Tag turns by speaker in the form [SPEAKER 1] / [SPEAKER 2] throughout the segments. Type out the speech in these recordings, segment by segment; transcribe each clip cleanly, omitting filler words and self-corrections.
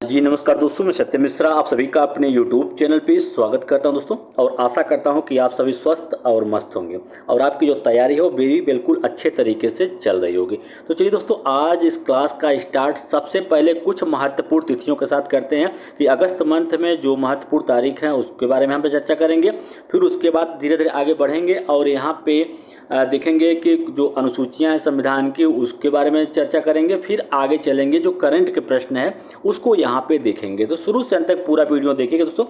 [SPEAKER 1] जी नमस्कार दोस्तों, मैं सत्य मिश्रा आप सभी का अपने YouTube चैनल पे स्वागत करता हूं दोस्तों। और आशा करता हूं कि आप सभी स्वस्थ और मस्त होंगे और आपकी जो तैयारी है वो भी बिल्कुल अच्छे तरीके से चल रही होगी। तो चलिए दोस्तों, आज इस क्लास का स्टार्ट सबसे पहले कुछ महत्वपूर्ण तिथियों के साथ करते हैं कि अगस्त मंथ में जो महत्वपूर्ण तारीख है उसके बारे में हम चर्चा करेंगे। फिर उसके बाद धीरे धीरे आगे बढ़ेंगे और यहाँ पे देखेंगे कि जो अनुसूचियाँ हैं संविधान की उसके बारे में चर्चा करेंगे। फिर आगे चलेंगे, जो करंट के प्रश्न है उसको यहाँ पे देखेंगे। तो शुरू से अंत तक पूरा वीडियो देखिएगा दोस्तों।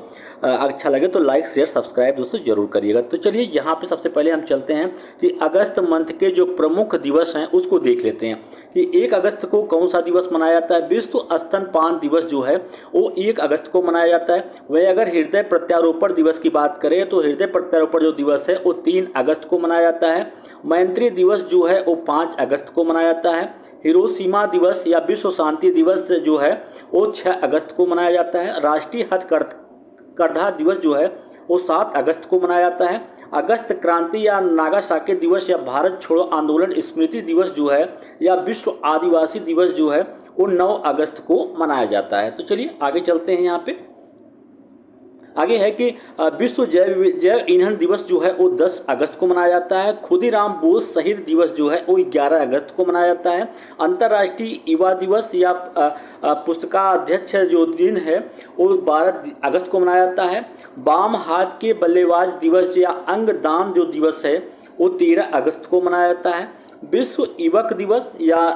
[SPEAKER 1] अच्छा लगे तो लाइक शेयर सब्सक्राइब दोस्तों जरूर करिएगा। तो चलिए यहाँ पे सबसे पहले हम चलते हैं कि अगस्त मंथ के जो प्रमुख दिवस हैं उसको देख लेते हैं कि 1 अगस्त को कौन सा दिवस मनाया जाता है। विश्व स्तनपान दिवस जो है वो 1 अगस्त को मनाया जाता है। वही अगर हृदय प्रत्यारोपण दिवस की बात करें तो हृदय प्रत्यारोपण जो दिवस है वो 3 अगस्त को मनाया जाता है। मैत्री दिवस जो है वो 5 अगस्त को मनाया जाता है। हिरोशिमा दिवस या विश्व शांति दिवस जो है वो 6 अगस्त को मनाया जाता है। राष्ट्रीय हथकरघा दिवस जो है वो 7 अगस्त को मनाया जाता है। अगस्त क्रांति या नागासाकी दिवस या भारत छोड़ो आंदोलन स्मृति दिवस जो है या विश्व आदिवासी दिवस जो है वो 9 अगस्त को मनाया जाता है। तो चलिए आगे चलते हैं। यहाँ पे आगे है कि विश्व जैव ईंधन दिवस जो है वो 10 अगस्त को मनाया जाता है। खुदीराम बोस शहीद दिवस जो है वो 11 अगस्त को मनाया जाता है। अंतर्राष्ट्रीय युवा दिवस या पुस्तकाध्यक्ष जो दिन है वो 12 अगस्त को मनाया जाता है। बाम हाथ के बल्लेबाज दिवस या अंग दान जो दिवस है वो 13 अगस्त को मनाया जाता है। विश्व युवक दिवस या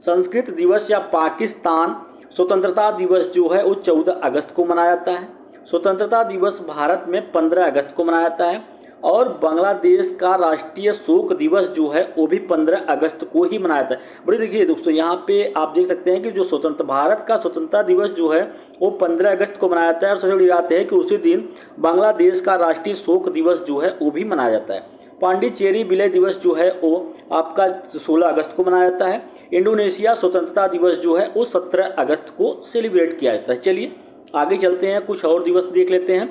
[SPEAKER 1] संस्कृत दिवस या पाकिस्तान स्वतंत्रता दिवस जो है वो 14 अगस्त को मनाया जाता है। स्वतंत्रता दिवस भारत में 15 अगस्त को मनाया जाता है। और बांग्लादेश का राष्ट्रीय शोक दिवस जो है वो भी 15 अगस्त को ही मनाया जाता है। बड़ी देखिए दोस्तों, यहाँ पे आप देख सकते हैं कि जो भारत का स्वतंत्रता दिवस जो है वो 15 अगस्त को मनाया जाता है। और सबसे बड़ी बात है कि उसी दिन बांग्लादेश का राष्ट्रीय शोक दिवस जो है वो भी मनाया जाता है। पांडिचेरी विलय दिवस जो है वो आपका 16 अगस्त को मनाया जाता है। इंडोनेशिया स्वतंत्रता दिवस जो है वो 17 अगस्त को सेलिब्रेट किया जाता है। चलिए आगे चलते हैं, कुछ और दिवस देख लेते हैं।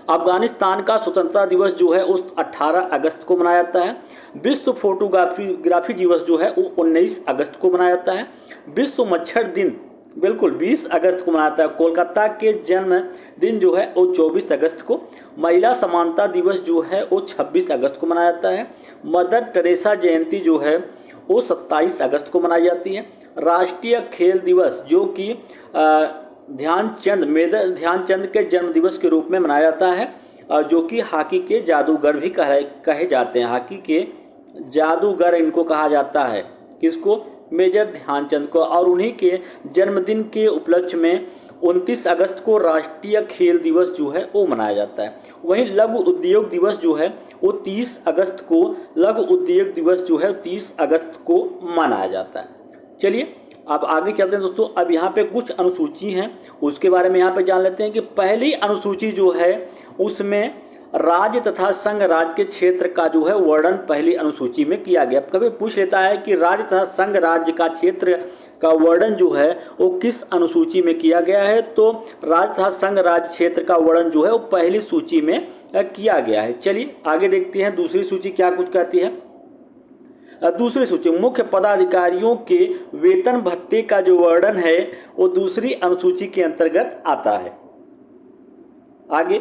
[SPEAKER 1] अफगानिस्तान का स्वतंत्रता दिवस जो है उस 18 अगस्त को मनाया जाता है। विश्व फोटोग्राफी दिवस जो है वो 19 अगस्त को मनाया जाता है। विश्व मच्छर दिन बिल्कुल 20 अगस्त को मनाया जाता है। कोलकाता के जन्म दिन जो है वो 24 अगस्त को। महिला समानता दिवस जो है वो 26 अगस्त को मनाया जाता है। मदर टेरेसा जयंती जो है वो 27 अगस्त को मनाई जाती है। राष्ट्रीय खेल दिवस जो कि मेजर ध्यानचंद के जन्म दिवस के रूप में मनाया जाता है, जो कि हॉकी के जादूगर भी कहे जाते हैं। हॉकी के जादूगर इनको कहा जाता है, किसको? मेजर ध्यानचंद को। और उन्हीं के जन्मदिन के उपलक्ष्य में 29 अगस्त को राष्ट्रीय खेल दिवस जो है वो मनाया जाता है। वहीं लघु उद्योग दिवस जो है वो 30 अगस्त को लघु उद्योग दिवस जो है 30 अगस्त को मनाया जाता है। चलिए अब आगे चलते हैं दोस्तों। अब यहाँ पे कुछ अनुसूची हैं उसके बारे में यहाँ पे जान लेते हैं कि पहली अनुसूची जो है उसमें राज्य तथा संघ राज्य के क्षेत्र का जो है वर्णन पहली अनुसूची में किया गया। कभी पूछ लेता है कि राज्य तथा संघ राज्य का क्षेत्र का वर्णन जो है वो किस अनुसूची में किया गया है, तो राज्य तथा संघ राज्य क्षेत्र का वर्णन जो है वो पहली सूची में किया गया है। चलिए आगे देखते हैं दूसरी सूची क्या कुछ कहती है। दूसरी सूची मुख्य पदाधिकारियों के वेतन भत्ते का जो वर्णन है वो दूसरी अनुसूची के अंतर्गत आता है। आगे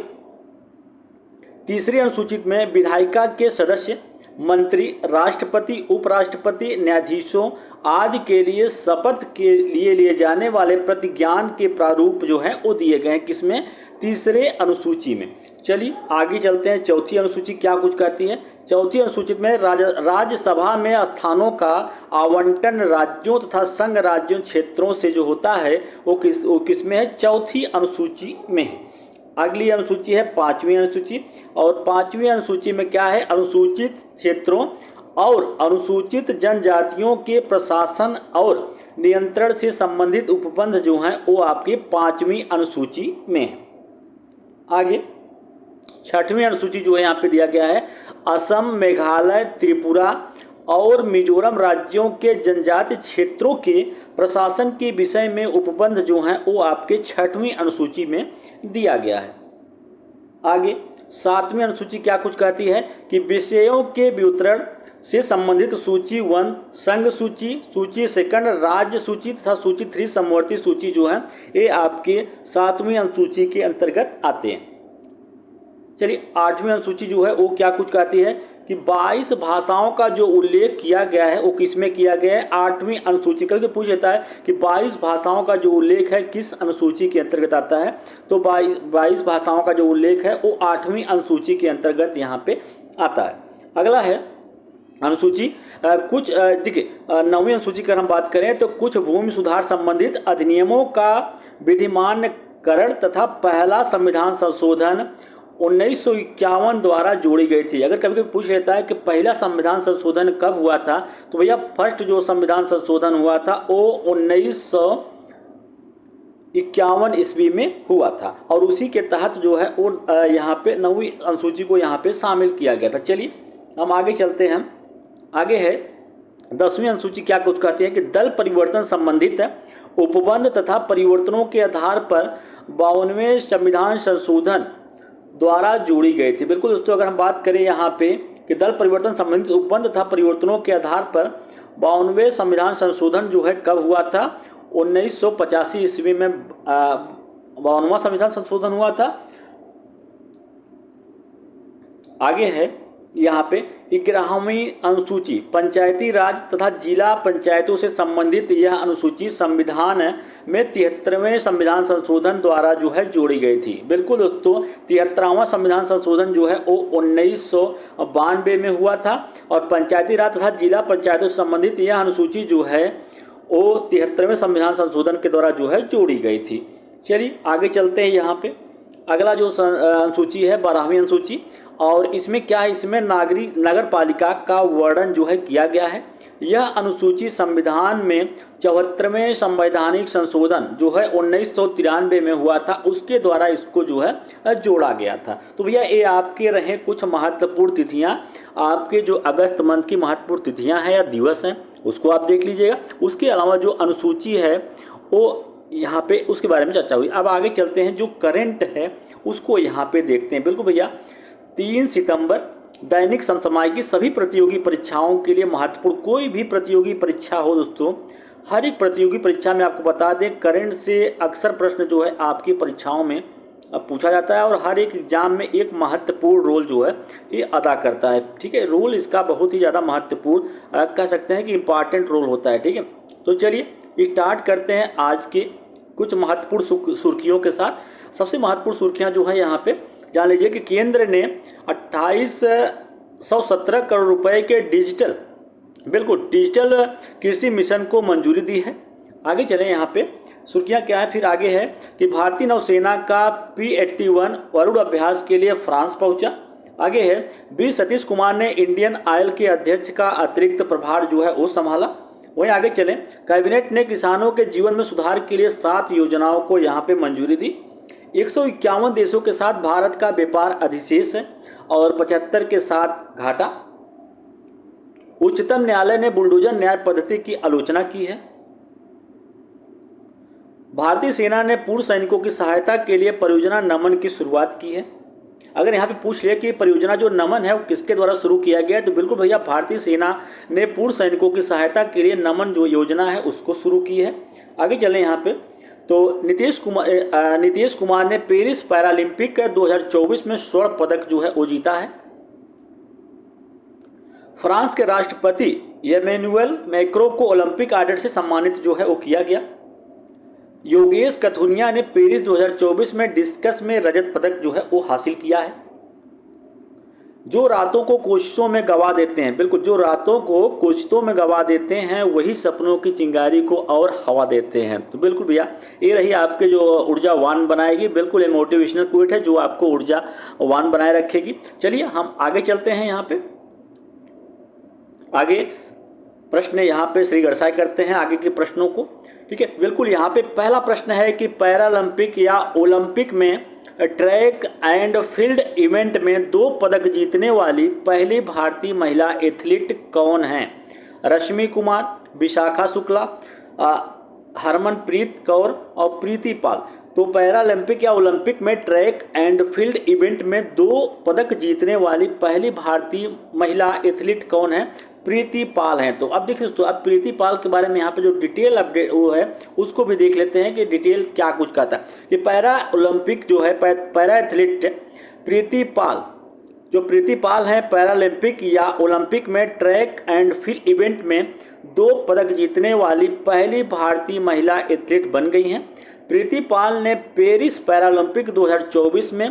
[SPEAKER 1] तीसरी अनुसूची में विधायिका के सदस्य, मंत्री, राष्ट्रपति, उपराष्ट्रपति, न्यायाधीशों आदि के लिए शपथ के लिए लिए जाने वाले प्रतिज्ञान के प्रारूप जो हैं वो दिए गए हैं। किसमें? तीसरे अनुसूची में। चलिए आगे चलते हैं। चौथी अनुसूची क्या कुछ कहती है। चौथी अनुसूची में राज्यसभा में स्थानों का आवंटन राज्यों तथा संघ राज्यों क्षेत्रों से जो होता है वो किसमें है? चौथी अनुसूची में है। अगली अनुसूची है 5वीं अनुसूची। और 5वीं अनुसूची में क्या है? अनुसूचित क्षेत्रों और अनुसूचित जनजातियों के प्रशासन और नियंत्रण से संबंधित उपबंध जो हैं वो आपके 5वीं अनुसूची में है। आगे 6वीं अनुसूची जो है यहाँ पे दिया गया है असम, मेघालय, त्रिपुरा और मिजोरम राज्यों के जनजातीय क्षेत्रों के प्रशासन के विषय में उपबंध जो हैं वो आपके 6वीं अनुसूची में दिया गया है। आगे 7वीं अनुसूची क्या कुछ कहती है कि विषयों के वितरण से संबंधित सूची 1 संघ सूची, सूची 2 राज्य सूची तथा सूची 3 समवर्ती सूची जो है ये आपके 7वीं अनुसूची के अंतर्गत आते हैं। चलिए 8वीं अनुसूची जो है वो क्या कुछ कहती है कि 22 भाषाओं का जो उल्लेख किया गया है वो किस में किया गया है, 8वीं अनुसूची। करके पूछ लेता है कि 22 भाषाओं का जो उल्लेख है किस अनुसूची के अंतर्गत आता है, तो 22 भाषाओं का जो उल्लेख है वो 8वीं अनुसूची के अंतर्गत यहाँ पे आता है। अगला है अनुसूची कुछ देखिए 9वीं अनुसूची की अगर हम बात करें तो कुछ भूमि सुधार संबंधित अधिनियमों का विधिमान्यकरण तथा पहला संविधान संशोधन 1951 द्वारा जोड़ी गई थी। अगर कभी कभी पूछ लेता है कि पहला संविधान संशोधन कब हुआ था, तो भैया फर्स्ट जो संविधान संशोधन हुआ था वो 1951 ईस्वी में हुआ था और उसी के तहत जो है वो यहाँ पे 9वीं अनुसूची को यहाँ पे शामिल किया गया था। चलिए हम आगे चलते हैं। आगे है 10वीं अनुसूची क्या कुछ कहती है कि दल परिवर्तन संबंधित उपबंध तथा परिवर्तनों के आधार पर 52वें संविधान संशोधन द्वारा जोड़ी गई थी। बिल्कुल दोस्तों, अगर हम बात करें यहाँ पे कि दल परिवर्तन संबंधित उपबंध तथा परिवर्तनों के आधार पर 52वें संविधान संशोधन जो है कब हुआ था, 1985 ईस्वी में 52वां संविधान संशोधन हुआ था। आगे है यहाँ पे 11वीं अनुसूची पंचायती राज तथा जिला पंचायतों से संबंधित यह अनुसूची संविधान में 73वें संविधान संशोधन द्वारा जो है जोड़ी गई थी। बिल्कुल दोस्तों, 73वां संविधान संशोधन जो है वो 1992 में हुआ था और पंचायती राज तथा जिला पंचायतों से संबंधित यह अनुसूची जो है वो 73वें संविधान संशोधन के द्वारा जो है जोड़ी गई थी। चलिए आगे चलते हैं। यहाँ पे अगला जो अनुसूची है 12वीं अनुसूची, और इसमें क्या है, इसमें नगर पालिका का वर्णन जो है किया गया है। यह अनुसूची संविधान में 74वें संवैधानिक संशोधन जो है 1993 में हुआ था, उसके द्वारा इसको जो है जोड़ा गया था। तो भैया ये आपके रहे कुछ महत्वपूर्ण तिथियां, आपके जो अगस्त मंथ की महत्वपूर्ण तिथियां हैं या दिवस हैं उसको आप देख लीजिएगा। उसके अलावा जो अनुसूची है वो यहाँ पे उसके बारे में चर्चा हुई। अब आगे चलते हैं, जो करंट है उसको यहाँ पे देखते हैं। बिल्कुल भैया 3 सितंबर दैनिक समसामयिक की सभी प्रतियोगी परीक्षाओं के लिए महत्वपूर्ण, कोई भी प्रतियोगी परीक्षा हो दोस्तों, हर एक प्रतियोगी परीक्षा में आपको बता दें करंट से अक्सर प्रश्न जो है आपकी परीक्षाओं में पूछा जाता है और हर एक एग्जाम में एक महत्वपूर्ण रोल जो है ये अदा करता है। ठीक है, रोल इसका बहुत ही ज़्यादा महत्वपूर्ण कह सकते हैं कि इम्पॉर्टेंट रोल होता है। ठीक है, तो चलिए स्टार्ट करते हैं आज के कुछ महत्वपूर्ण सुर्खियों के साथ। सबसे महत्वपूर्ण सुर्खियाँ जो है यहाँ पे जान लीजिए कि केंद्र ने 2817 करोड़ रुपए के डिजिटल कृषि मिशन को मंजूरी दी है। आगे चलें, यहाँ पे सुर्खियाँ क्या है। फिर आगे है कि भारतीय नौसेना का P-81 वरुण अभ्यास के लिए फ्रांस पहुंचा। आगे है बी सतीश कुमार ने इंडियन ऑयल के अध्यक्ष का अतिरिक्त प्रभार जो है वो संभाला। वहीं आगे चलें, कैबिनेट ने किसानों के जीवन में सुधार के लिए 7 योजनाओं को यहाँ पे मंजूरी दी। 151 देशों के साथ भारत का व्यापार अधिशेष है और 75 के साथ घाटा। उच्चतम न्यायालय ने बुलडोजर न्याय पद्धति की आलोचना की है। भारतीय सेना ने पूर्व सैनिकों की सहायता के लिए परियोजना नमन की शुरुआत की है। अगर यहाँ पे पूछ लिया कि परियोजना जो नमन है वो किसके द्वारा शुरू किया गया है, तो बिल्कुल भैया भारतीय सेना ने पूर्व सैनिकों की सहायता के लिए नमन जो योजना है उसको शुरू की है। आगे चलें यहाँ पे, तो नीतीश कुमार ने पेरिस पैरालंपिक 2024 में स्वर्ण पदक जो है वो जीता है। फ्रांस के राष्ट्रपति इमैनुअल मैक्रों को ओलंपिक आर्डर से सम्मानित जो है वो किया गया। योगेश कथुनिया ने पेरिस 2024 में डिस्कस में रजत पदक जो है वो हासिल किया है। जो रातों को कोशिशों में गवा देते हैं, बिल्कुल जो रातों को कोशिशों में गवा देते हैं वही सपनों की चिंगारी को और हवा देते हैं। तो बिल्कुल भैया ये रही आपके जो ऊर्जावान बनाएगी, बिल्कुल ये मोटिवेशनल क्विट है जो आपको ऊर्जावान बनाए रखेगी। चलिए हम आगे चलते हैं। यहाँ पे आगे प्रश्न यहाँ पे श्री गड़साई करते हैं आगे के प्रश्नों को। ठीक है, बिल्कुल यहाँ पे पहला प्रश्न है कि पैरालंपिक या ओलंपिक में ट्रैक एंड फील्ड इवेंट में 2 पदक जीतने वाली पहली भारतीय महिला एथलीट कौन है? रश्मि कुमार, विशाखा शुक्ला, हरमनप्रीत कौर और प्रीति पाल। तो पैरालंपिक या ओलंपिक में ट्रैक एंड फील्ड इवेंट में 2 पदक जीतने वाली पहली भारतीय महिला एथलीट कौन है? प्रीति पाल हैं। तो अब देखिए दोस्तों, अब प्रीति पाल के बारे में यहाँ पे जो डिटेल अपडेट वो है उसको भी देख लेते हैं कि डिटेल क्या कुछ कहता है। कि पैरा ओलंपिक जो है पैरा एथलीट प्रीति पाल, जो प्रीति पाल हैं पैरालंपिक या ओलंपिक में ट्रैक एंड फील्ड इवेंट में 2 पदक जीतने वाली पहली भारतीय महिला एथलीट बन गई हैं। प्रीति पाल ने पेरिस पैरालंपिक 2024 में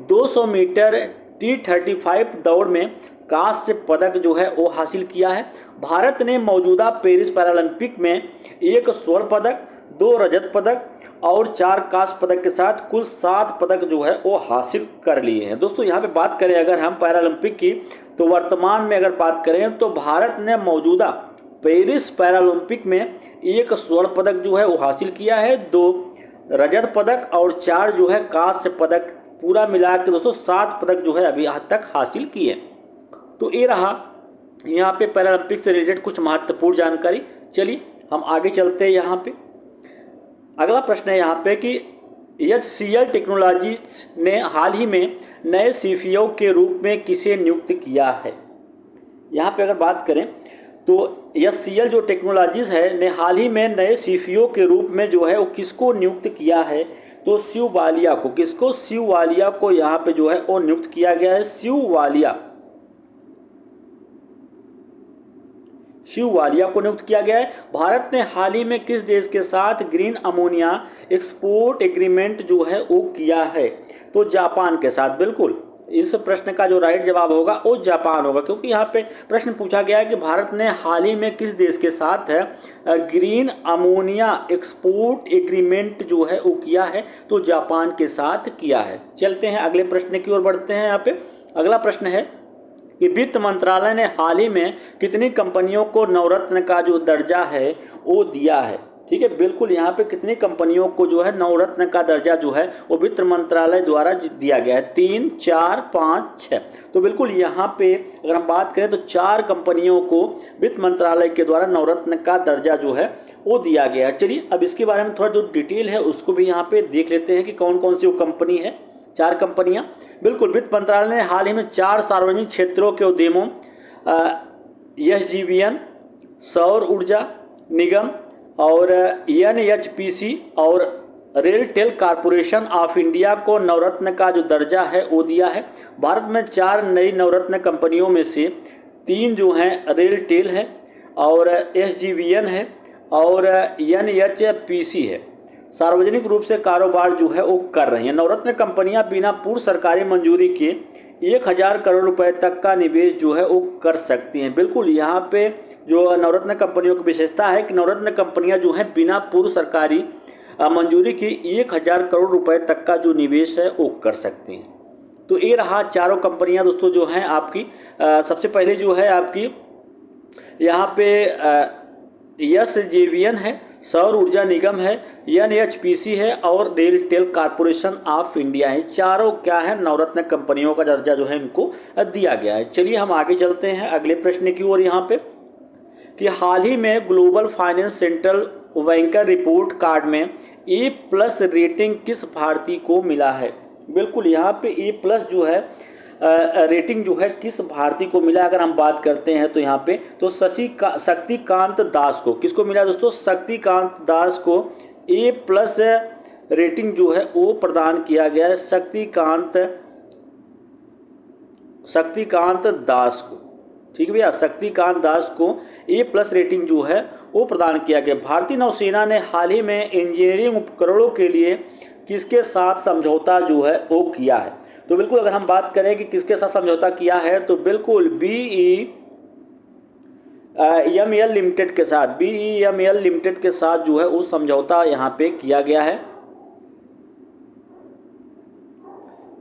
[SPEAKER 1] 200 मीटर T35 दौड़ में कांस्य पदक जो है वो हासिल किया है। भारत ने मौजूदा पेरिस पैरालंपिक में 1 स्वर्ण पदक, 2 रजत पदक और 4 कांस्य पदक के साथ कुल 7 पदक जो है वो हासिल कर लिए हैं। दोस्तों यहाँ पे बात करें अगर हम पैरालंपिक की, तो वर्तमान में अगर बात करें तो भारत ने मौजूदा पेरिस पैरालंपिक में 1 स्वर्ण पदक जो है वो हासिल किया है, 2 रजत पदक और 4 जो है कांस्य पदक, पूरा मिला के दोस्तों 7 पदक जो है अभी आज तक हासिल किए। तो ये रहा यहाँ पे पैरालंपिक से रिलेटेड कुछ महत्वपूर्ण जानकारी। चलिए हम आगे चलते हैं। यहाँ पे अगला प्रश्न है यहाँ पे कि HCL टेक्नोलॉजीज ने हाल ही में नए सीईओ के रूप में किसे नियुक्त किया है। यहाँ पे अगर बात करें तो HCL जो टेक्नोलॉजीज है ने हाल ही में नए सीईओ के रूप में जो है वो किसको नियुक्त किया है, तो शिव वालिया को। किसको? शिव वालिया को यहाँ पे जो है वो नियुक्त किया गया है। शिव वालिया को नियुक्त किया गया है। भारत ने हाल ही में किस देश के साथ ग्रीन अमोनिया एक्सपोर्ट एग्रीमेंट जो है वो किया है, तो जापान के साथ। बिल्कुल इस प्रश्न का जो राइट जवाब होगा वो जापान होगा, क्योंकि यहाँ पे प्रश्न पूछा गया है कि भारत ने हाल ही में किस देश के साथ है ग्रीन अमोनिया एक्सपोर्ट एग्रीमेंट जो है वो किया है, तो जापान के साथ किया है। चलते हैं अगले प्रश्न की ओर बढ़ते हैं। यहाँ पे अगला प्रश्न है कि वित्त मंत्रालय ने हाल ही में कितनी कंपनियों को नवरत्न का जो दर्जा है वो दिया है। ठीक है, बिल्कुल यहाँ पे कितनी कंपनियों को जो है नवरत्न का दर्जा जो है वो वित्त मंत्रालय द्वारा दिया गया है, 3, 4, 5, 6। तो बिल्कुल यहाँ पे अगर हम बात करें तो 4 कंपनियों को वित्त मंत्रालय के द्वारा नवरत्न का दर्जा जो है वो दिया गया है। चलिए अब इसके बारे में थोड़ा जो डिटेल है उसको भी यहाँ पे देख लेते हैं कि कौन कौन सी वो कंपनी है, 4 कंपनियाँ। बिल्कुल वित्त मंत्रालय ने हाल ही में 4 सार्वजनिक क्षेत्रों के उद्यमों SJVN, सौर ऊर्जा निगम और NHPC और रेलटेल कॉरपोरेशन ऑफ इंडिया को नवरत्न का जो दर्जा है वो दिया है। भारत में 4 नई नवरत्न कंपनियों में से 3 जो हैं रेलटेल है और SJVN है और NHPC है, सार्वजनिक रूप से कारोबार जो है वो कर रही हैं। नवरत्न कंपनियां बिना पूर्व सरकारी मंजूरी के 1000 करोड़ रुपए तक का निवेश जो है वो कर सकती हैं। बिल्कुल यहाँ पे जो नवरत्न कंपनियों की विशेषता है कि नवरत्न कंपनियां जो हैं बिना पूर्व सरकारी मंजूरी की 1000 करोड़ रुपए तक का जो निवेश है वो कर सकती हैं। तो ये रहा 4 कंपनियां दोस्तों जो हैं आपकी। सबसे पहले जो है आपकी यहाँ पे SJVN है, सौर ऊर्जा निगम है, NHPC है और रेलटेल कॉरपोरेशन ऑफ इंडिया है। चारों क्या है नवरत्न कंपनियों का दर्जा जो है इनको दिया गया है। चलिए हम आगे चलते हैं अगले प्रश्न की ओर। यहाँ पे कि हाल ही में global finance central banker report card में A+ रेटिंग किस भारतीय को मिला है। बिल्कुल यहाँ पे A+ जो है रेटिंग जो है किस भारतीय को मिला अगर हम बात करते हैं तो यहाँ पे तो शक्तिकांत दास को। किसको मिला दोस्तों? शक्तिकांत दास को A+ रेटिंग जो है वो प्रदान किया गया है शक्तिकांत दास को। ठीक है भैया, शक्तिकांत दास को A+ रेटिंग जो है वो प्रदान किया गया। भारतीय नौसेना ने हाल ही में इंजीनियरिंग उपकरणों के लिए किसके साथ समझौता जो है वो किया है। तो बिल्कुल अगर हम बात करें कि किसके साथ समझौता किया है तो बिल्कुल BEML लिमिटेड के साथ, BEML लिमिटेड के साथ जो है वो समझौता यहाँ पे किया गया है।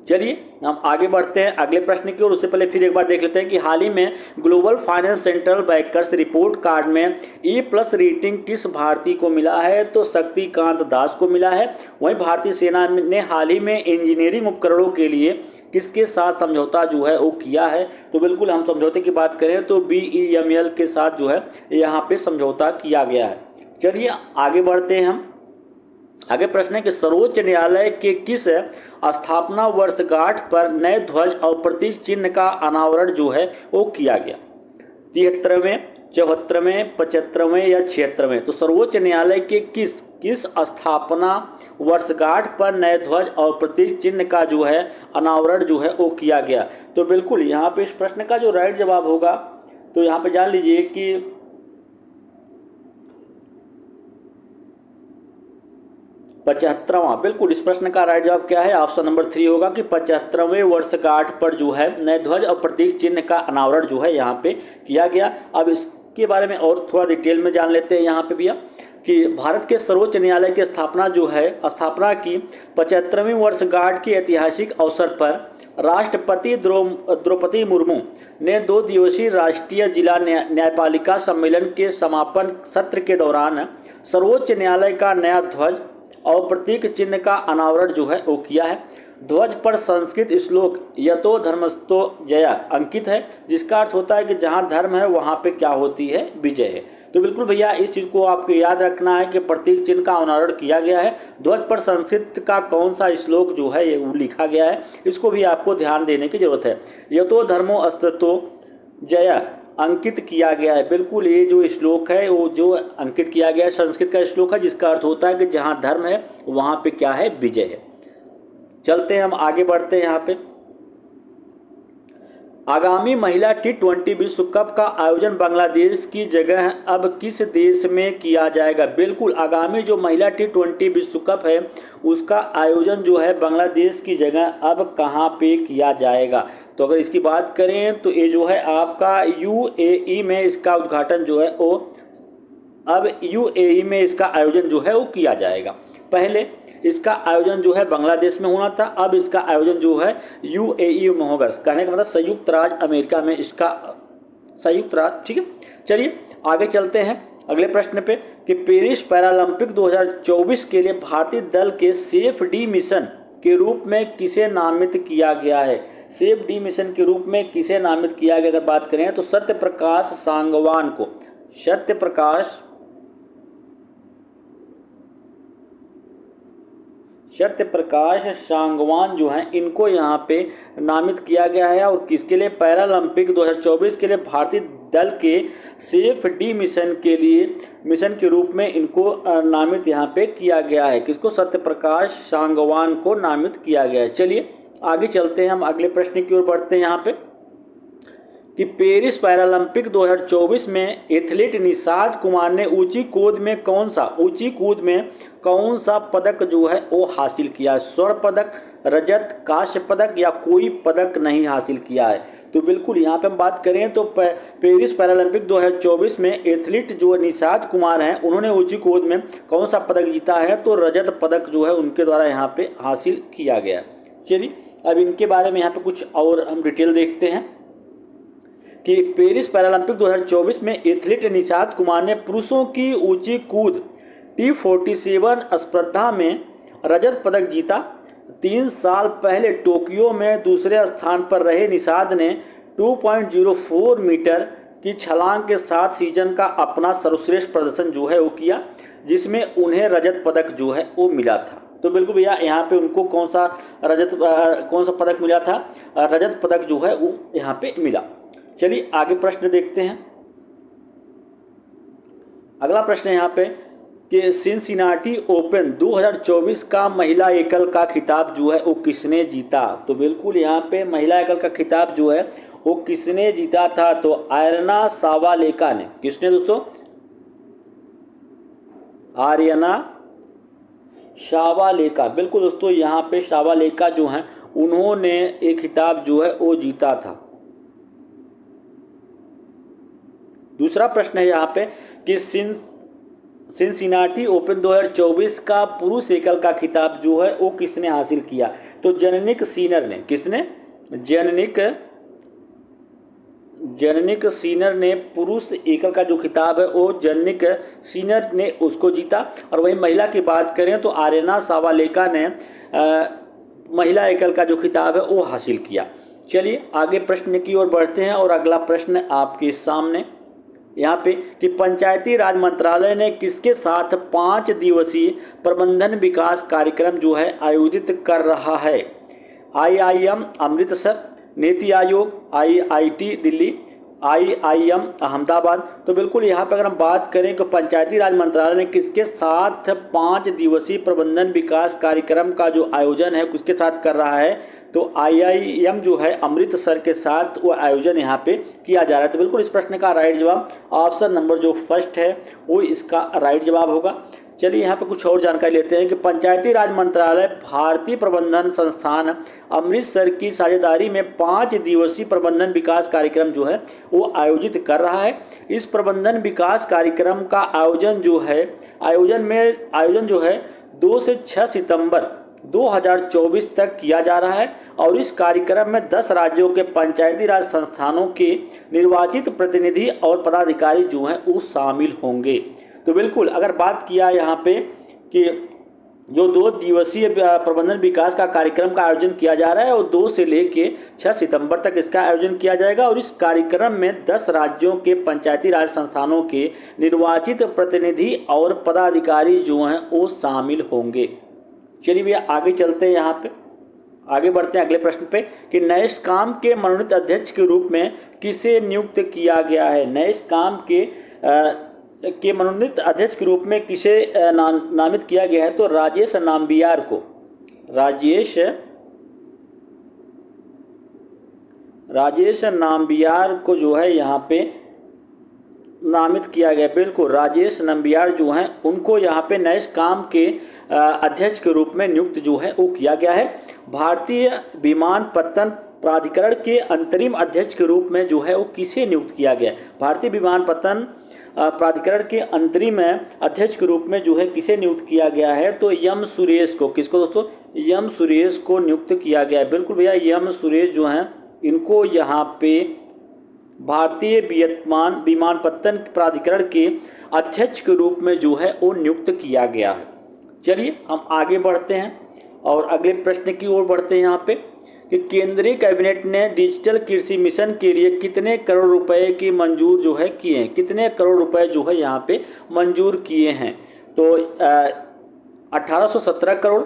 [SPEAKER 1] चलिए हम आगे बढ़ते हैं अगले प्रश्न की ओर। उससे पहले फिर एक बार देख लेते हैं कि हाल ही में global finance central bankers report card में A+ रेटिंग किस भारतीय को मिला है तो शक्तिकांत दास को मिला है। वहीं भारतीय सेना ने हाल ही में इंजीनियरिंग उपकरणों के लिए किसके साथ समझौता जो है वो किया है। तो बिल्कुल हम समझौते की बात करें तो BEML के साथ जो है यहाँ पे समझौता किया गया है। चलिए आगे बढ़ते हैं हम। आगे प्रश्न है कि सर्वोच्च न्यायालय के किस स्थापना वर्षगांठ पर नए ध्वज और प्रतीक चिन्ह का अनावरण जो है वो किया गया। 73वें, 74वें, 75वें या 76वें? तो सर्वोच्च न्यायालय के किस स्थापना वर्षगांठ पर नए ध्वज और प्रतीक चिन्ह का जो है अनावरण जो है वो किया गया? तो बिल्कुल यहाँ पे इस प्रश्न का जो राइट जवाब होगा, तो यहाँ पे जान लीजिए कि 75वां। बिल्कुल इस प्रश्न का राइट जवाब क्या है? ऑप्शन नंबर 3 होगा कि 75वें वर्षगांठ पर जो है नए ध्वज और प्रतीक चिन्ह का अनावरण जो है यहाँ पे किया गया। अब इसके बारे में और थोड़ा डिटेल में जान लेते हैं यहाँ पे भैया कि भारत के सर्वोच्च न्यायालय की स्थापना की 75वीं वर्षगांठ के ऐतिहासिक अवसर पर राष्ट्रपति द्रौपदी मुर्मू ने 2 दिवसीय राष्ट्रीय जिला न्यायपालिका सम्मेलन के समापन सत्र के दौरान सर्वोच्च न्यायालय का नया ध्वज और प्रतीक चिन्ह का अनावरण जो है वो किया है। ध्वज पर संस्कृत श्लोक यतो धर्मस्तो जया अंकित है, जिसका अर्थ होता है कि जहाँ धर्म है वहाँ पे क्या होती है? विजय है। तो बिल्कुल भैया इस चीज़ को आपको याद रखना है कि प्रतीक चिन्ह का अनावरण किया गया है। ध्वज पर संस्कृत का कौन सा श्लोक जो है ये लिखा गया है, इसको भी आपको ध्यान देने की जरूरत है। यतो धर्मो अस्तित्व जया अंकित किया गया है। बिल्कुल ये जो श्लोक है वो जो अंकित किया गया है संस्कृत का श्लोक है, जिसका अर्थ होता है कि जहाँ धर्म है वहाँ पे क्या है? विजय है। चलते हैं हम आगे बढ़ते हैं यहाँ पे। आगामी महिला T20 विश्व कप का आयोजन बांग्लादेश की जगह अब किस देश में किया जाएगा? बिल्कुल आगामी जो महिला T20 विश्व कप है उसका आयोजन जो है बांग्लादेश की जगह अब कहाँ पे किया जाएगा? तो अगर इसकी बात करें तो ये जो है आपका UAE में इसका उद्घाटन जो है वो अब UAE में इसका आयोजन जो है वो किया जाएगा। पहले इसका आयोजन जो है बांग्लादेश में होना था, अब इसका आयोजन जो है UAE में होगा। कहने का मतलब संयुक्त राज्य अमेरिका में इसका संयुक्त राज्य। ठीक है, चलिए आगे चलते हैं अगले प्रश्न पे कि पेरिस पैरालंपिक 2024 के लिए भारतीय दल के सेफ डी मिशन के रूप में किसे नामित किया गया है? सेफ डी मिशन के रूप में किसे नामित किया गया अगर बात करें तो सत्यप्रकाश सांगवान को। सत्यप्रकाश सांगवान जो हैं इनको यहाँ पे नामित किया गया है। और किसके लिए? पैरालंपिक 2024 के लिए भारतीय दल के सेफ डी मिशन के रूप में इनको नामित यहाँ पे किया गया है। किसको? सत्यप्रकाश सांगवान को नामित किया गया है। चलिए आगे चलते हैं, हम अगले प्रश्न की ओर बढ़ते हैं यहाँ पे कि पेरिस पैरालंपिक 2024 में एथलीट निषाद कुमार ने ऊंची कूद में कौन सा पदक जो है वो हासिल किया है? स्वर्ण पदक, रजत, कांस्य पदक या कोई पदक नहीं हासिल किया है? तो बिल्कुल यहाँ पे हम बात करें तो पेरिस पैरालंपिक 2024 में एथलीट जो निषाद कुमार हैं उन्होंने ऊंची कूद में कौन सा पदक जीता है? तो रजत पदक जो है उनके द्वारा यहाँ पे हासिल किया गया। चलिए अब इनके बारे में यहाँ पे कुछ और हम डिटेल देखते हैं कि पेरिस पैरालंपिक 2024 में एथलीट निषाद कुमार ने पुरुषों की ऊंची कूद T47 स्पर्धा में रजत पदक जीता। 3 साल पहले टोक्यो में दूसरे स्थान पर रहे निषाद ने 2.04 मीटर की छलांग के साथ सीजन का अपना सर्वश्रेष्ठ प्रदर्शन जो है वो किया, जिसमें उन्हें रजत पदक जो है वो मिला था। तो बिल्कुल भैया यहाँ पे उनको कौन सा पदक मिला था? रजत पदक जो है वो यहाँ पे मिला। चलिए आगे प्रश्न देखते हैं। अगला प्रश्न है यहाँ पे कि सिनसिनाटी ओपन 2024 का महिला एकल का खिताब जो है वो किसने जीता? तो बिल्कुल यहाँ पे महिला एकल का खिताब जो है वो किसने जीता था? तो आर्यना सावालेका ने। किसने दोस्तों? आर्यना सावालेका। बिल्कुल दोस्तों यहाँ पे सावालेका जो हैं उन्होंने एक खिताब जो है वो जीता था। दूसरा प्रश्न है यहाँ पे कि सिनसिनाटी ओपन 2024 का पुरुष एकल का खिताब जो है वो किसने हासिल किया? तो जेनिक सीनर ने। किसने? जेनिक सीनर ने पुरुष एकल का जो खिताब है वो जेनिक सीनर ने उसको जीता। और वहीं महिला की बात करें तो आर्यना सावालेका ने महिला एकल का जो खिताब है वो हासिल किया। चलिए आगे प्रश्न की ओर बढ़ते हैं और अगला प्रश्न आपके सामने यहाँ पे कि पंचायती राज मंत्रालय ने किसके साथ 5 दिवसीय प्रबंधन विकास कार्यक्रम जो है आयोजित कर रहा है? IIM Amritsar, NITI Aayog, IIT Delhi, IIM Ahmedabad. तो बिल्कुल यहाँ पर अगर हम बात करें तो पंचायती राज मंत्रालय ने किसके साथ 5 दिवसीय प्रबंधन विकास कार्यक्रम का जो आयोजन है किसके साथ कर रहा है, तो IIM जो है अमृतसर के साथ वो आयोजन यहाँ पे किया जा रहा है। तो बिल्कुल इस प्रश्न का राइट जवाब ऑप्शन नंबर जो फर्स्ट है वो इसका राइट जवाब होगा। चलिए यहाँ पे कुछ और जानकारी लेते हैं कि पंचायती राज मंत्रालय भारतीय प्रबंधन संस्थान अमृतसर की साझेदारी में 5 दिवसीय प्रबंधन विकास कार्यक्रम जो है वो आयोजित कर रहा है। इस प्रबंधन विकास कार्यक्रम का आयोजन जो है 2 से 6 सितंबर 2024 तक किया जा रहा है और इस कार्यक्रम में 10 राज्यों के पंचायती राज संस्थानों के निर्वाचित प्रतिनिधि और पदाधिकारी जो हैं वो शामिल होंगे। तो बिल्कुल अगर बात किया यहाँ पे कि जो 2 दिवसीय प्रबंधन विकास का कार्यक्रम का आयोजन किया जा रहा है और 2 से लेके 6 सितंबर तक इसका आयोजन किया जाएगा और इस कार्यक्रम में 10 राज्यों के पंचायती राज संस्थानों के निर्वाचित प्रतिनिधि और पदाधिकारी जो हैं वो शामिल होंगे। चलिए भैया आगे चलते हैं, यहाँ पे आगे बढ़ते हैं अगले प्रश्न पे कि NASSCOM के मनोनीत अध्यक्ष के रूप में किसे नियुक्त किया गया है। NASSCOM के मनोनीत अध्यक्ष के रूप में किसे नामित किया गया है, तो राजेश नाम्बियार को जो है यहाँ पे नामित किया गया। बिल्कुल राजेश नंबियार जो हैं उनको यहाँ पे NASSCOM के अध्यक्ष के रूप में नियुक्त जो है वो किया गया है। भारतीय विमानपत्तन प्राधिकरण के अंतरिम अध्यक्ष के रूप में जो है वो किसे नियुक्त किया गया है। भारतीय विमानपत्तन प्राधिकरण के अंतरिम अध्यक्ष के रूप में जो है किसे नियुक्त किया गया है, तो एम सुरेश को। किसको दोस्तों, एम सुरेश को नियुक्त किया गया है। बिल्कुल भैया एम सुरेश जो हैं इनको यहाँ पे भारतीय विमानपत्तन प्राधिकरण के अध्यक्ष के रूप में जो है वो नियुक्त किया गया है। चलिए हम आगे बढ़ते हैं और अगले प्रश्न की ओर बढ़ते हैं यहाँ पे कि केंद्रीय कैबिनेट ने डिजिटल कृषि मिशन के लिए कितने करोड़ रुपए की मंजूर जो है किए हैं, कितने करोड़ रुपए जो है यहाँ पे मंजूर किए हैं, तो 1817 करोड़,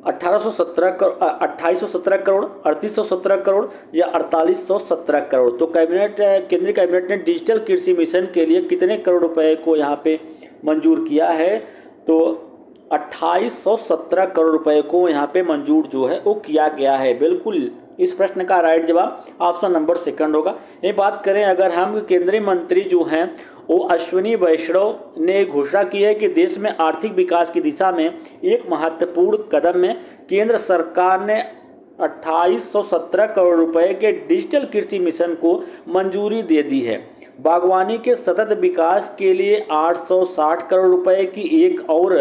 [SPEAKER 1] 2817 करोड़, 3817 करोड़ या 4817 करोड़। तो केंद्रीय कैबिनेट ने डिजिटल कृषि मिशन के लिए कितने करोड़ रुपए को यहाँ पे मंजूर किया है, तो 2817 करोड़ रुपए को यहाँ पे मंजूर जो है वो किया गया है। बिल्कुल इस प्रश्न का राइट जवाब ऑप्शन नंबर सेकंड होगा। ये बात करें अगर हम केंद्रीय मंत्री जो हैं वो अश्विनी वैष्णव ने घोषणा की है कि देश में आर्थिक विकास की दिशा में एक महत्वपूर्ण कदम में केंद्र सरकार ने 2817 करोड़ रुपए के डिजिटल कृषि मिशन को मंजूरी दे दी है। बागवानी के सतत विकास के लिए 860 करोड़ रुपए की एक और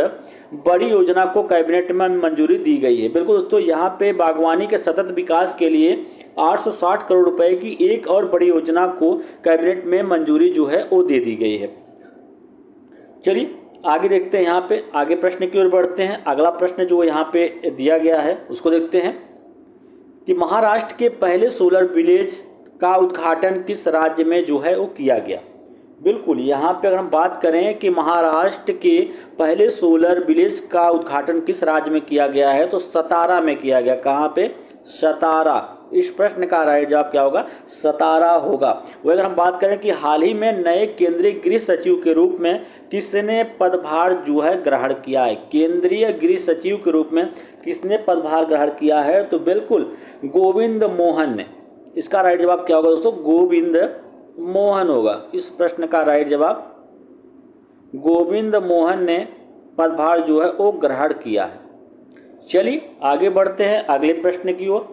[SPEAKER 1] बड़ी योजना को कैबिनेट में मंजूरी दी गई है। बिल्कुल दोस्तों यहाँ पे बागवानी के सतत विकास के लिए 860 करोड़ रुपए की एक और बड़ी योजना को कैबिनेट में मंजूरी जो है वो दे दी गई है। चलिए आगे देखते हैं, यहाँ पे आगे प्रश्न की ओर बढ़ते हैं। अगला प्रश्न जो यहाँ पे दिया गया है उसको देखते हैं कि महाराष्ट्र के पहले सोलर विलेज का उद्घाटन किस राज्य में जो है वो किया गया। बिल्कुल यहाँ पे अगर हम बात करें कि महाराष्ट्र के पहले सोलर विलेज का उद्घाटन किस राज्य में किया गया है, तो सतारा में किया गया। कहाँ पे, सतारा। इस प्रश्न का राइट जवाब क्या होगा, सतारा होगा। वही अगर हम बात करें कि हाल ही में नए केंद्रीय गृह सचिव के रूप में किसने पदभार जो है ग्रहण किया है, केंद्रीय गृह सचिव के रूप में किसने पदभार ग्रहण किया है, तो बिल्कुल गोविंद मोहन ने। इसका राइट जवाब क्या होगा दोस्तों, गोविंद मोहन होगा। इस प्रश्न का राइट जवाब गोविंद मोहन ने पदभार जो है वो ग्रहण किया है। चलिए आगे बढ़ते हैं अगले प्रश्न की ओर।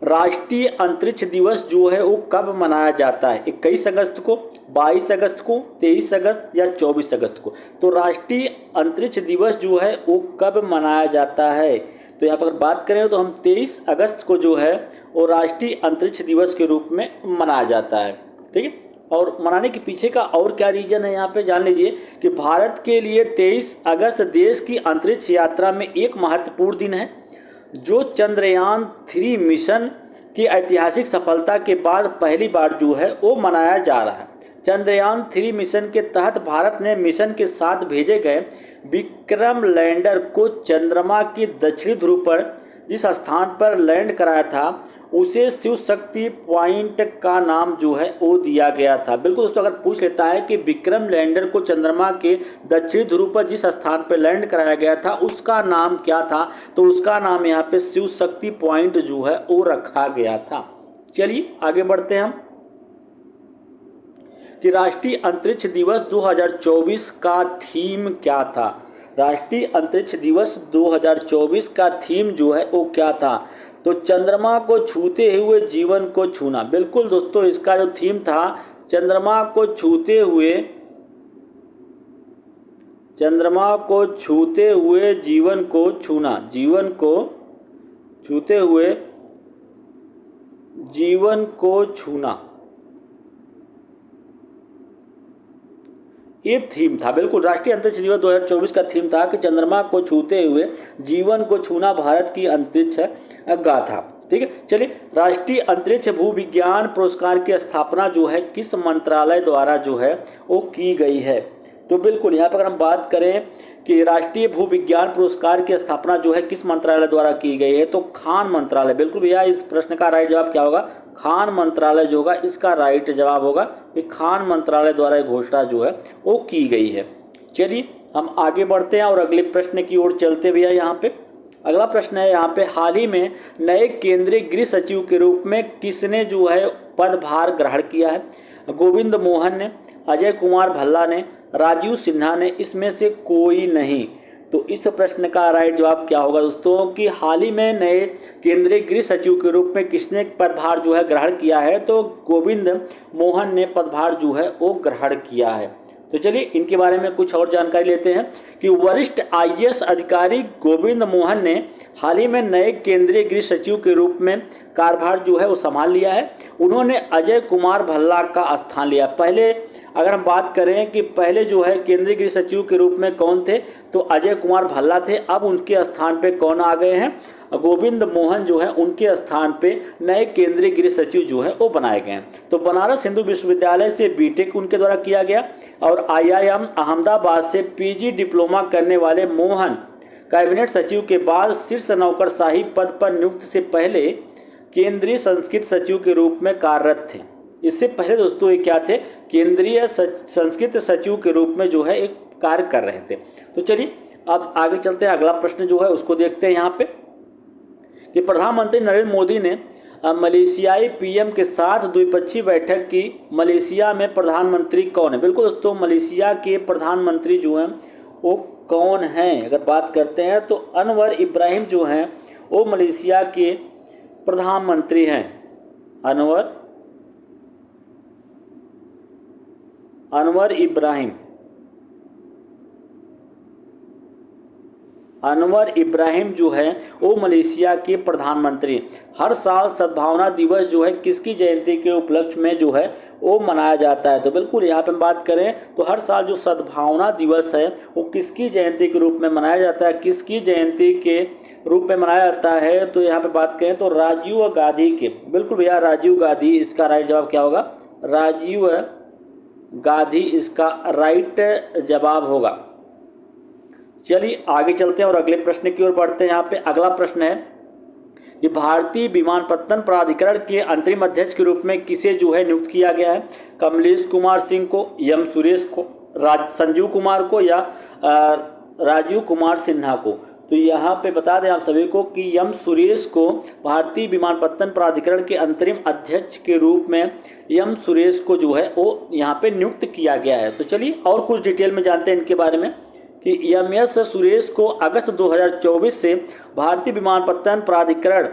[SPEAKER 1] राष्ट्रीय अंतरिक्ष दिवस जो है वो कब मनाया जाता है, 21 अगस्त को, 22 अगस्त को, 23 अगस्त या 24 अगस्त को। तो राष्ट्रीय अंतरिक्ष दिवस जो है वो कब मनाया जाता है, तो यहाँ पर बात करें तो हम 23 अगस्त को जो है वो राष्ट्रीय अंतरिक्ष दिवस के रूप में मनाया जाता है। ठीक है, और मनाने के पीछे का और क्या रीजन है यहाँ पे जान लीजिए कि भारत के लिए 23 अगस्त देश की अंतरिक्ष यात्रा में एक महत्वपूर्ण दिन है, जो चंद्रयान 3 मिशन की ऐतिहासिक सफलता के बाद पहली बार जो है वो मनाया जा रहा है। चंद्रयान 3 मिशन के तहत भारत ने मिशन के साथ भेजे गए विक्रम लैंडर को चंद्रमा की दक्षिणी ध्रुव पर जिस स्थान पर लैंड कराया था उसे शिव शक्ति पॉइंट का नाम जो है वो दिया गया था। बिल्कुल दोस्तों, अगर पूछ लेता है कि विक्रम लैंडर को चंद्रमा के दक्षिणी ध्रुव पर जिस स्थान पर लैंड कराया गया था उसका नाम क्या था, तो उसका नाम यहाँ पे शिव शक्ति पॉइंट जो है वो रखा गया था। चलिए आगे बढ़ते हैं हम कि राष्ट्रीय अंतरिक्ष दिवस 2024 का थीम क्या था। राष्ट्रीय अंतरिक्ष दिवस 2024 का थीम जो है वो क्या था, तो चंद्रमा को छूते हुए जीवन को छूना। बिल्कुल दोस्तों, इसका जो थीम था चंद्रमा को छूते हुए जीवन को छूना, जीवन को छूते हुए जीवन को छूना, ये थीम था। बिल्कुल, राष्ट्रीय अंतरिक्ष दिवस 2024 का थीम था कि चंद्रमा को छूते हुए जीवन को छूना, भारत की अंतरिक्ष गाथा। ठीक है, चलिए राष्ट्रीय अंतरिक्ष भूविज्ञान पुरस्कार की स्थापना जो है किस मंत्रालय द्वारा जो है वो की गई है। तो बिल्कुल यहाँ पर अगर हम बात करें कि राष्ट्रीय भूविज्ञान पुरस्कार की स्थापना जो है किस मंत्रालय द्वारा की गई है, तो खान मंत्रालय। बिल्कुल भैया, इस प्रश्न का राइट जवाब क्या होगा, खान मंत्रालय जो होगा इसका राइट जवाब होगा कि खान मंत्रालय द्वारा घोषणा जो है वो की गई है। चलिए हम आगे बढ़ते हैं और अगले प्रश्न की ओर चलते भैया। यहाँ पे अगला प्रश्न है यहाँ पे, हाल ही में नए केंद्रीय गृह सचिव के रूप में किसने जो है पदभार ग्रहण किया है। गोविंद मोहन ने, अजय कुमार भल्ला ने, राजीव सिन्हा ने, इसमें से कोई नहीं। तो इस प्रश्न का राइट जवाब क्या होगा दोस्तों कि हाल ही में नए केंद्रीय गृह सचिव के रूप में किसने पदभार जो है ग्रहण किया है, तो गोविंद मोहन ने पदभार जो है वो ग्रहण किया है। तो चलिए इनके बारे में कुछ और जानकारी लेते हैं कि वरिष्ठ आईएएस अधिकारी गोविंद मोहन ने हाल ही में नए केंद्रीय गृह सचिव के रूप में कार्यभार जो है वो संभाल लिया है। उन्होंने अजय कुमार भल्ला का स्थान लिया। पहले अगर हम बात करें कि पहले जो है केंद्रीय गृह सचिव के रूप में कौन थे, तो अजय कुमार भल्ला थे। अब उनके स्थान पे कौन आ गए हैं, गोविंद मोहन जो है उनके स्थान पे नए केंद्रीय गृह सचिव जो है वो बनाए गए हैं। तो बनारस हिंदू विश्वविद्यालय से बीटेक उनके द्वारा किया गया और आईआईएम अहमदाबाद से पीजी डिप्लोमा करने वाले मोहन कैबिनेट सचिव के बाद शीर्ष नौकरशाही पद पर नियुक्त से पहले केंद्रीय संस्कृत सचिव के रूप में कार्यरत थे। इससे पहले दोस्तों ये क्या थे, केंद्रीय संस्कृत सचिव के रूप में जो है एक कार्य कर रहे थे। तो चलिए अब आगे चलते हैं, अगला प्रश्न जो है उसको देखते हैं यहाँ पे कि प्रधानमंत्री नरेंद्र मोदी ने मलेशियाई पीएम के साथ द्विपक्षीय बैठक की। मलेशिया में प्रधानमंत्री कौन है। बिल्कुल दोस्तों, मलेशिया के प्रधानमंत्री जो हैं वो कौन हैं, अगर बात करते हैं तो अनवर इब्राहिम जो हैं वो मलेशिया के प्रधानमंत्री हैं। अनवर इब्राहिम जो है वो मलेशिया के प्रधानमंत्री। हर साल सद्भावना दिवस जो है किसकी जयंती के उपलक्ष्य में जो है वो मनाया जाता है। तो बिल्कुल यहाँ पे हम बात करें तो हर साल जो सद्भावना दिवस है वो किसकी जयंती के रूप में मनाया जाता है, किसकी जयंती के रूप में मनाया जाता है, तो यहाँ पे बात करें तो राजीव गांधी के। बिल्कुल भैया, राजीव गांधी, इसका राइट जवाब क्या होगा, राजीव गांधी इसका राइट जवाब होगा। चलिए आगे चलते हैं और अगले प्रश्न की ओर बढ़ते हैं। यहाँ पे अगला प्रश्न है कि भारतीय विमानपत्तन प्राधिकरण के अंतरिम अध्यक्ष के रूप में किसे जो है नियुक्त किया गया है। कमलेश कुमार सिंह को, एम सुरेश को, संजीव कुमार को या राजीव कुमार सिन्हा को। तो यहाँ पे बता दें आप सभी को कि एम सुरेश को भारतीय विमानपत्तन प्राधिकरण के अंतरिम अध्यक्ष के रूप में एम सुरेश को जो है वो यहाँ पे नियुक्त किया गया है। तो चलिए और कुछ डिटेल में जानते हैं इनके बारे में कि एम एस सुरेश को अगस्त 2024 से भारतीय विमानपत्तन प्राधिकरण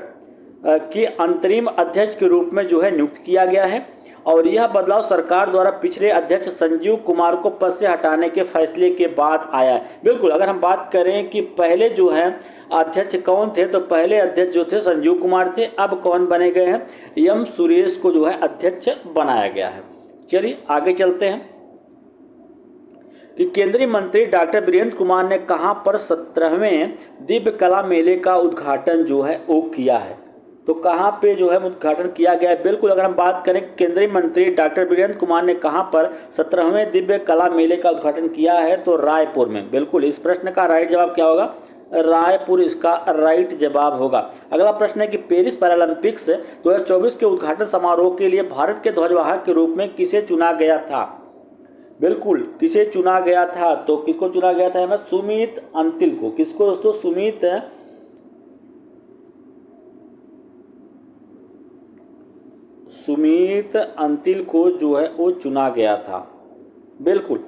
[SPEAKER 1] के अंतरिम अध्यक्ष के रूप में जो है नियुक्त किया गया है और यह बदलाव सरकार द्वारा पिछले अध्यक्ष संजीव कुमार को पद से हटाने के फैसले के बाद आया है। बिल्कुल, अगर हम बात करें कि पहले जो है अध्यक्ष कौन थे, तो पहले अध्यक्ष जो थे संजीव कुमार थे। अब कौन बने गए हैं, एम सुरेश को जो है अध्यक्ष बनाया गया है। चलिए आगे चलते हैं कि केंद्रीय मंत्री डॉक्टर वीरेंद्र कुमार ने कहां पर 17वें दिव्य कला मेले का उद्घाटन जो है वो किया है। तो कहां पे जो है उद्घाटन किया गया है। बिल्कुल, अगर हम बात करें केंद्रीय मंत्री डॉक्टर वीरेंद्र कुमार ने कहां पर 17वें दिव्य कला मेले का उद्घाटन किया है, तो रायपुर में। बिल्कुल, इस प्रश्न का राइट जवाब क्या होगा, रायपुर इसका राइट जवाब होगा। अगला प्रश्न है कि पेरिस पैरालंपिक्स 2024 के उद्घाटन समारोह के लिए भारत के ध्वजवाहक के रूप में किसे चुना गया था? बिल्कुल, किसे चुना गया था? तो किसको चुना गया था? हमें सुमित अंतिल को। किसको दोस्तों? सुमित अंतिल को जो है वो चुना गया था। बिल्कुल,